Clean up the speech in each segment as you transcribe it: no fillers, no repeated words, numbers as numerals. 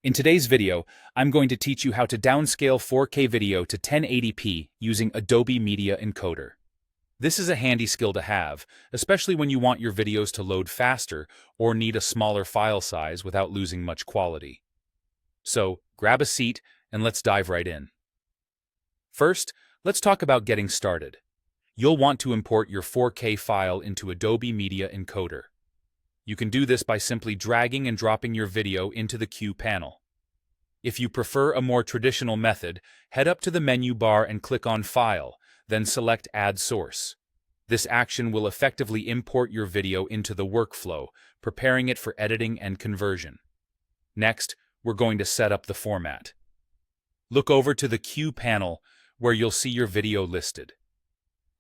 In today's video, I'm going to teach you how to downscale 4K video to 1080p using Adobe Media Encoder. This is a handy skill to have, especially when you want your videos to load faster or need a smaller file size without losing much quality. So, grab a seat and let's dive right in. First, let's talk about getting started. You'll want to import your 4K file into Adobe Media Encoder. You can do this by simply dragging and dropping your video into the Q panel. If you prefer a more traditional method, head up to the menu bar and click on File, then select Add Source. This action will effectively import your video into the workflow, preparing it for editing and conversion. Next, we're going to set up the format. Look over to the Q panel, where you'll see your video listed.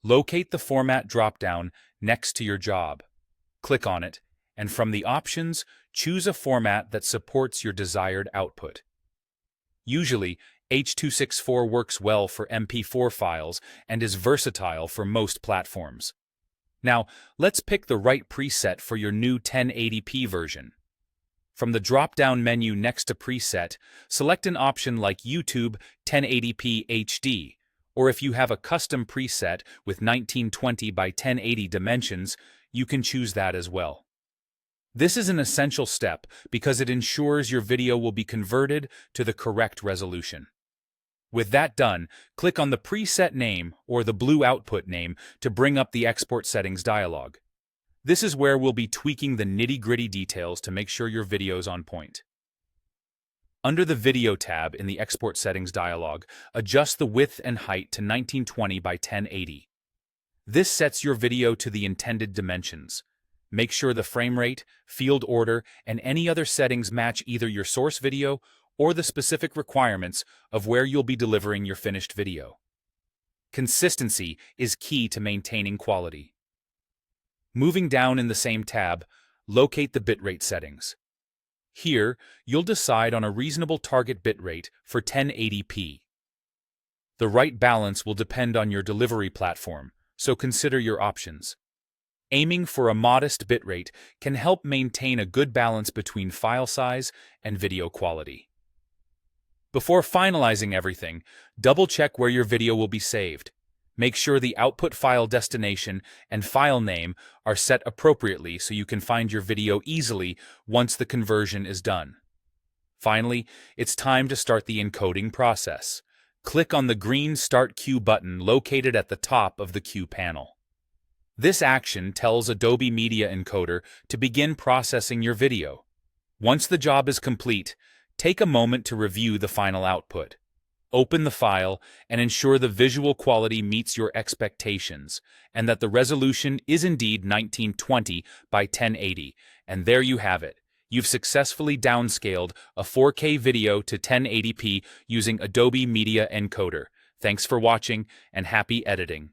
Locate the Format drop-down next to your job. Click on it, and from the options, choose a format that supports your desired output. Usually, H.264 works well for MP4 files and is versatile for most platforms. Now, let's pick the right preset for your new 1080p version. From the drop-down menu next to Preset, select an option like YouTube 1080p HD, or if you have a custom preset with 1920 by 1080 dimensions, you can choose that as well. This is an essential step because it ensures your video will be converted to the correct resolution. With that done, click on the preset name or the blue output name to bring up the export settings dialog. This is where we'll be tweaking the nitty-gritty details to make sure your video's on point. Under the Video tab in the Export Settings dialog, adjust the width and height to 1920 by 1080. This sets your video to the intended dimensions. Make sure the frame rate, field order, and any other settings match either your source video or the specific requirements of where you'll be delivering your finished video. Consistency is key to maintaining quality. Moving down in the same tab, locate the bitrate settings. Here, you'll decide on a reasonable target bitrate for 1080p. The right balance will depend on your delivery platform, so consider your options. Aiming for a modest bitrate can help maintain a good balance between file size and video quality. Before finalizing everything, double-check where your video will be saved. Make sure the output file destination and file name are set appropriately so you can find your video easily once the conversion is done. Finally, it's time to start the encoding process. Click on the green Start Queue button located at the top of the Q panel. This action tells Adobe Media Encoder to begin processing your video. Once the job is complete, take a moment to review the final output. Open the file and ensure the visual quality meets your expectations and that the resolution is indeed 1920 by 1080. And there you have it. You've successfully downscaled a 4K video to 1080p using Adobe Media Encoder. Thanks for watching and happy editing.